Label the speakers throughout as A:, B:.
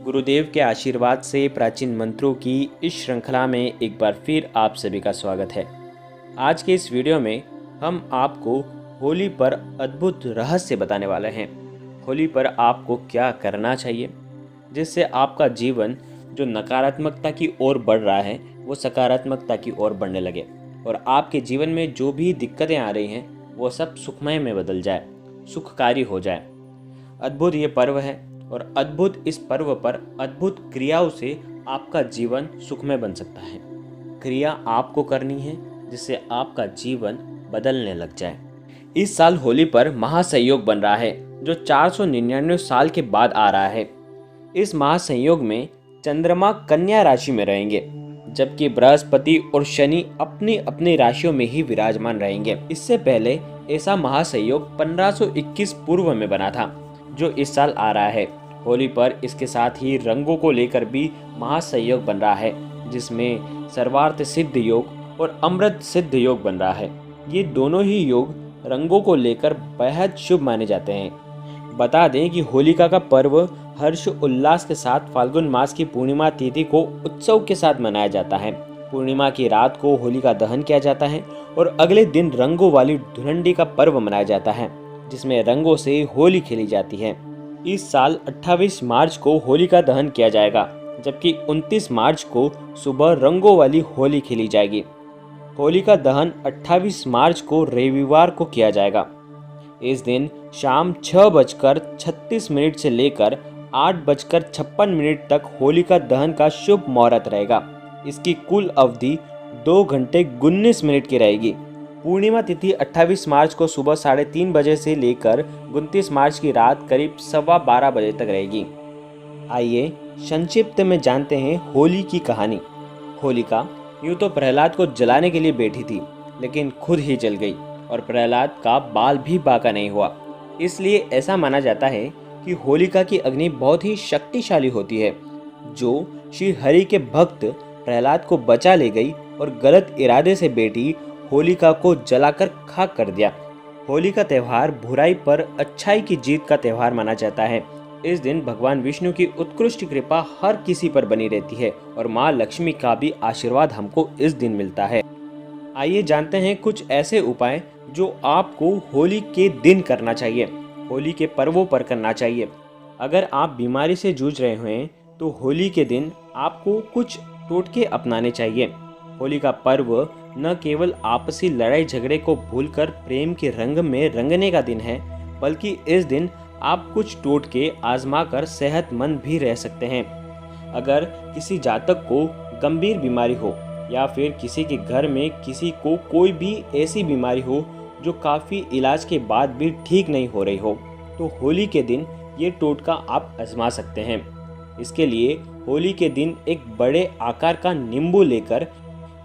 A: गुरुदेव के आशीर्वाद से प्राचीन मंत्रों की इस श्रृंखला में एक बार फिर आप सभी का स्वागत है। आज के इस वीडियो में हम आपको होली पर अद्भुत रहस्य बताने वाले हैं। होली पर आपको क्या करना चाहिए जिससे आपका जीवन जो नकारात्मकता की ओर बढ़ रहा है वो सकारात्मकता की ओर बढ़ने लगे और आपके जीवन में जो भी दिक्कतें आ रही हैं वो सब सुखमय में बदल जाए, सुखकारी हो जाए। अद्भुत ये पर्व है और अद्भुत इस पर्व पर अद्भुत क्रियाओं से आपका जीवन सुखमय बन सकता है। क्रिया आपको करनी है जिससे आपका जीवन बदलने लग जाए। इस साल होली पर महासंयोग बन रहा है जो 499 साल के बाद आ रहा है। इस महासंयोग में चंद्रमा कन्या राशि में रहेंगे जबकि बृहस्पति और शनि अपनी अपनी राशियों में ही विराजमान रहेंगे। इससे पहले ऐसा महासंयोग 1521 पूर्व में बना था जो इस साल आ रहा है। होली पर इसके साथ ही रंगों को लेकर भी महासंयोग बन रहा है जिसमें सर्वार्थ सिद्ध योग और अमृत सिद्ध योग बन रहा है। ये दोनों ही योग रंगों को लेकर बेहद शुभ माने जाते हैं। बता दें कि होलिका का पर्व हर्ष उल्लास के साथ फाल्गुन मास की पूर्णिमा तिथि को उत्सव के साथ मनाया जाता है। पूर्णिमा की रात को होलिका दहन किया जाता है और अगले दिन रंगों वाली धुलंडी का पर्व मनाया जाता है जिसमें रंगों से होली खेली जाती है। इस साल 28 मार्च को होलिका दहन किया जाएगा जबकि 29 मार्च को सुबह रंगों वाली होली खेली जाएगी। होलिका दहन 28 मार्च को रविवार को किया जाएगा। इस दिन शाम 6:36 से लेकर 8:56 तक होलिका दहन का शुभ मुहूर्त रहेगा। इसकी कुल अवधि 2 घंटे 19 मिनट की रहेगी। पूर्णिमा तिथि 28 मार्च को सुबह 3:30 बजे से लेकर 29 मार्च की रात करीब 12:15 बजे तक रहेगी। आइए संक्षिप्त में जानते हैं होली की कहानी। होलिका यूँ तो प्रहलाद को जलाने के लिए बैठी थी लेकिन खुद ही जल गई और प्रहलाद का बाल भी बाका नहीं हुआ। इसलिए ऐसा माना जाता है कि होलिका की अग्नि बहुत ही शक्तिशाली होती है जो श्री हरि के भक्त प्रहलाद को बचा ले गई और गलत इरादे से बैठी होलिका को जलाकर खाक कर दिया। होली का त्यौहार बुराई पर अच्छाई की जीत का त्यौहार माना जाता है। इस दिन भगवान विष्णु की उत्कृष्ट कृपा हर किसी पर बनी रहती है और माँ लक्ष्मी का भी आशीर्वाद हमको इस दिन मिलता है। आइए जानते हैं कुछ ऐसे उपाय जो आपको होली के दिन करना चाहिए, होली के पर्वों पर करना चाहिए। अगर आप बीमारी से जूझ रहे हैं तो होली के दिन आपको कुछ टोटके अपनाने चाहिए। होली का पर्व न केवल आपसी लड़ाई झगड़े को भूलकर प्रेम के रंग में रंगने का दिन है बल्कि इस दिन आप कुछ टोटके आजमा कर सेहतमंद भी रह सकते हैं। अगर किसी जातक को गंभीर बीमारी हो या फिर किसी के घर में किसी को कोई भी ऐसी बीमारी हो जो काफ़ी इलाज के बाद भी ठीक नहीं हो रही हो तो होली के दिन ये टोटका आप आजमा सकते हैं। इसके लिए होली के दिन एक बड़े आकार का नींबू लेकर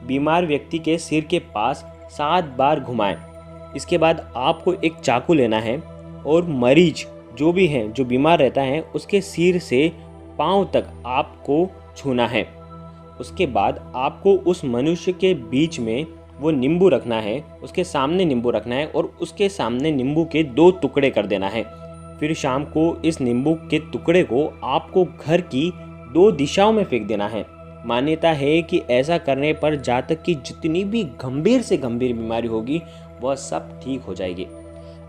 A: बीमार व्यक्ति के सिर के पास 7 बार घुमाएं। इसके बाद आपको एक चाकू लेना है और मरीज जो भी है जो बीमार रहता है उसके सिर से पांव तक आपको छूना है। उसके बाद आपको उस मनुष्य के बीच में वो नींबू रखना है, उसके सामने नींबू रखना है और उसके सामने नींबू के 2 टुकड़े कर देना है। फिर शाम को इस नींबू के टुकड़े को आपको घर की 2 दिशाओं में फेंक देना है। मान्यता है कि ऐसा करने पर जातक की जितनी भी गंभीर से गंभीर बीमारी होगी वह सब ठीक हो जाएगी।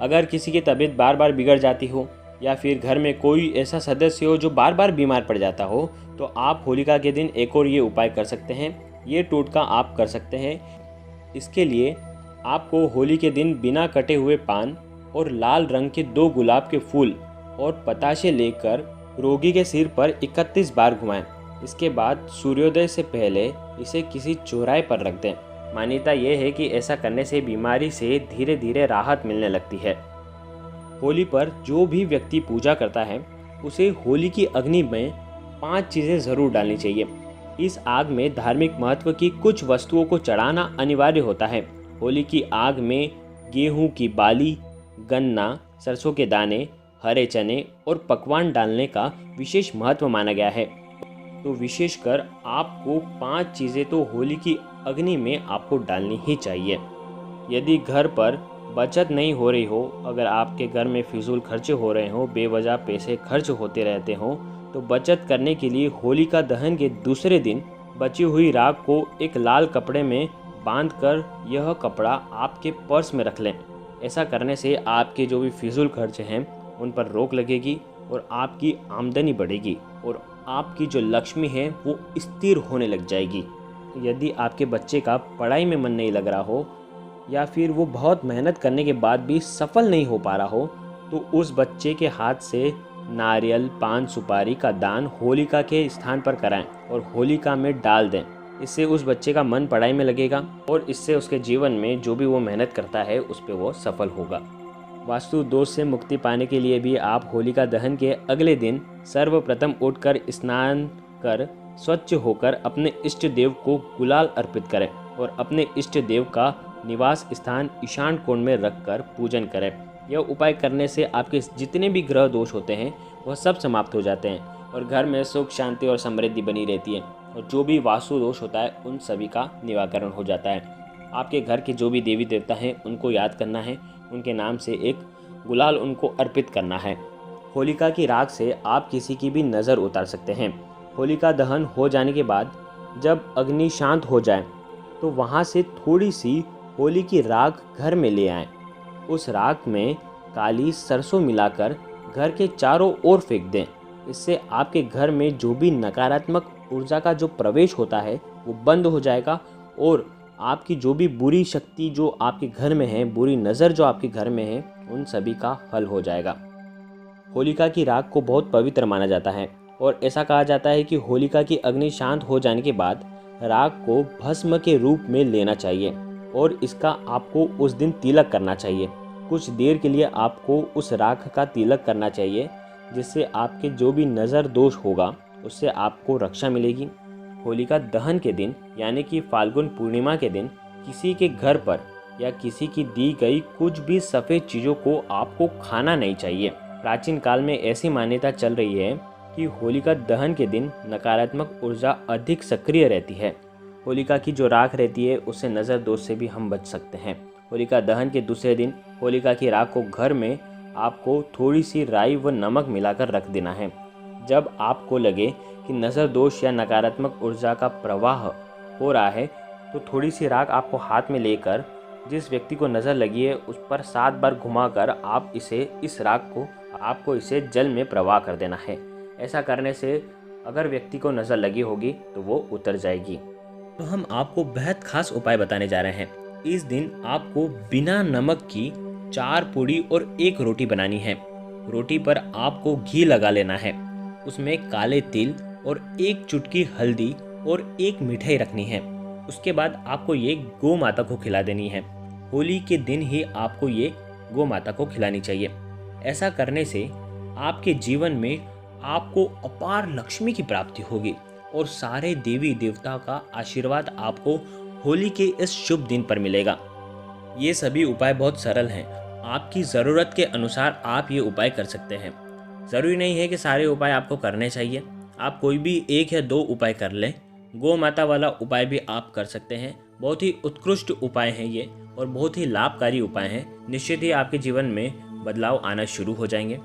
A: अगर किसी की तबीयत बार बार बिगड़ जाती हो या फिर घर में कोई ऐसा सदस्य हो जो बार बार बीमार पड़ जाता हो तो आप होलिका के दिन एक और ये उपाय कर सकते हैं, ये टोटका आप कर सकते हैं। इसके लिए आपको होली के दिन बिना कटे हुए पान और लाल रंग के 2 गुलाब के फूल और पताशे लेकर रोगी के सिर पर 31 बार घुमाएं। इसके बाद सूर्योदय से पहले इसे किसी चौराहे पर रख दें। मान्यता यह है कि ऐसा करने से बीमारी से धीरे धीरे राहत मिलने लगती है। होली पर जो भी व्यक्ति पूजा करता है उसे होली की अग्नि में 5 चीज़ें ज़रूर डालनी चाहिए। इस आग में धार्मिक महत्व की कुछ वस्तुओं को चढ़ाना अनिवार्य होता है। होली की आग में गेहूं की बाली, गन्ना, सरसों के दाने, हरे चने और पकवान डालने का विशेष महत्व माना गया है। तो विशेषकर आपको 5 चीज़ें तो होली की अग्नि में आपको डालनी ही चाहिए। यदि घर पर बचत नहीं हो रही हो, अगर आपके घर में फिजूल खर्चे हो रहे हो, बेवजह पैसे खर्च होते रहते हो तो बचत करने के लिए होलिका दहन के दूसरे दिन बची हुई राख को एक लाल कपड़े में बांधकर यह कपड़ा आपके पर्स में रख लें। ऐसा करने से आपके जो भी फिजूल खर्च हैं उन पर रोक लगेगी और आपकी आमदनी बढ़ेगी और आपकी जो लक्ष्मी है वो स्थिर होने लग जाएगी। यदि आपके बच्चे का पढ़ाई में मन नहीं लग रहा हो या फिर वो बहुत मेहनत करने के बाद भी सफल नहीं हो पा रहा हो, तो उस बच्चे के हाथ से नारियल, पान, सुपारी का दान होलिका के स्थान पर कराएं और होलिका में डाल दें। इससे उस बच्चे का मन पढ़ाई में लगेगा और इससे उसके जीवन में जो भी वो मेहनत करता है उस पर वो सफल होगा। वास्तु दोष से मुक्ति पाने के लिए भी आप होलिका दहन के अगले दिन सर्वप्रथम उठकर स्नान कर स्वच्छ होकर अपने इष्ट देव को गुलाल अर्पित करें और अपने इष्ट देव का निवास स्थान ईशान कोण में रखकर पूजन करें। यह उपाय करने से आपके जितने भी ग्रह दोष होते हैं वह सब समाप्त हो जाते हैं और घर में सुख, शांति और समृद्धि बनी रहती है और जो भी वास्तु दोष होता है उन सभी का निवारण हो जाता है। आपके घर के जो भी देवी देवता हैं उनको याद करना है, उनके नाम से एक गुलाल उनको अर्पित करना है। होलिका की राख से आप किसी की भी नज़र उतार सकते हैं। होलिका दहन हो जाने के बाद जब अग्नि शांत हो जाए तो वहाँ से थोड़ी सी होली की राख घर में ले आएं। उस राख में काली सरसों मिलाकर घर के चारों ओर फेंक दें। इससे आपके घर में जो भी नकारात्मक ऊर्जा का जो प्रवेश होता है वो बंद हो जाएगा और आपकी जो भी बुरी शक्ति जो आपके घर में है, बुरी नज़र जो आपके घर में है, उन सभी का हल हो जाएगा। होलिका की राख को बहुत पवित्र माना जाता है और ऐसा कहा जाता है कि होलिका की अग्नि शांत हो जाने के बाद राख को भस्म के रूप में लेना चाहिए और इसका आपको उस दिन तिलक करना चाहिए। कुछ देर के लिए आपको उस राख का तिलक करना चाहिए जिससे आपके जो भी नज़र दोष होगा उससे आपको रक्षा मिलेगी। होलिका दहन के दिन यानी कि फाल्गुन पूर्णिमा के दिन किसी के घर पर या किसी की दी गई कुछ भी सफ़ेद चीज़ों को आपको खाना नहीं चाहिए। प्राचीन काल में ऐसी मान्यता चल रही है कि होलिका दहन के दिन नकारात्मक ऊर्जा अधिक सक्रिय रहती है। होलिका की जो राख रहती है उससे नज़र दोष से भी हम बच सकते हैं। होलिका दहन के दूसरे दिन होलिका की राख को घर में आपको थोड़ी सी राई व नमक मिलाकर रख देना है। जब आपको लगे कि नज़र दोष या नकारात्मक ऊर्जा का प्रवाह हो रहा है तो थोड़ी सी राख आपको हाथ में लेकर जिस व्यक्ति को नज़र लगी है उस पर 7 बार घुमाकर आप इस राख को आपको इसे जल में प्रवाह कर देना है। ऐसा करने से अगर व्यक्ति को नज़र लगी होगी तो वो उतर जाएगी। तो हम आपको बेहद खास उपाय बताने जा रहे हैं। इस दिन आपको बिना नमक की 4 पूड़ी और 1 रोटी बनानी है। रोटी पर आपको घी लगा लेना है, उसमें काले तिल और 1 चुटकी हल्दी और 1 मिठाई रखनी है। उसके बाद आपको ये गौ माता को खिला देनी है। होली के दिन ही आपको ये गौ माता को खिलानी चाहिए। ऐसा करने से आपके जीवन में आपको अपार लक्ष्मी की प्राप्ति होगी और सारे देवी देवता का आशीर्वाद आपको होली के इस शुभ दिन पर मिलेगा। ये सभी उपाय बहुत सरल हैं। आपकी ज़रूरत के अनुसार आप ये उपाय कर सकते हैं। ज़रूरी नहीं है कि सारे उपाय आपको करने चाहिए। आप कोई भी 1 या 2 उपाय कर लें। गौ माता वाला उपाय भी आप कर सकते हैं। बहुत ही उत्कृष्ट उपाय हैं ये और बहुत ही लाभकारी उपाय हैं। निश्चित ही आपके जीवन में बदलाव आना शुरू हो जाएंगे।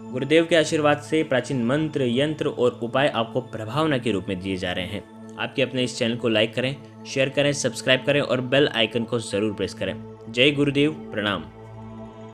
A: गुरुदेव के आशीर्वाद से प्राचीन मंत्र, यंत्र और उपाय आपको प्रभावना के रूप में दिए जा रहे हैं। आपके अपने इस चैनल को लाइक करें, शेयर करें, सब्सक्राइब करें और बेल आइकन को ज़रूर प्रेस करें। जय गुरुदेव, प्रणाम।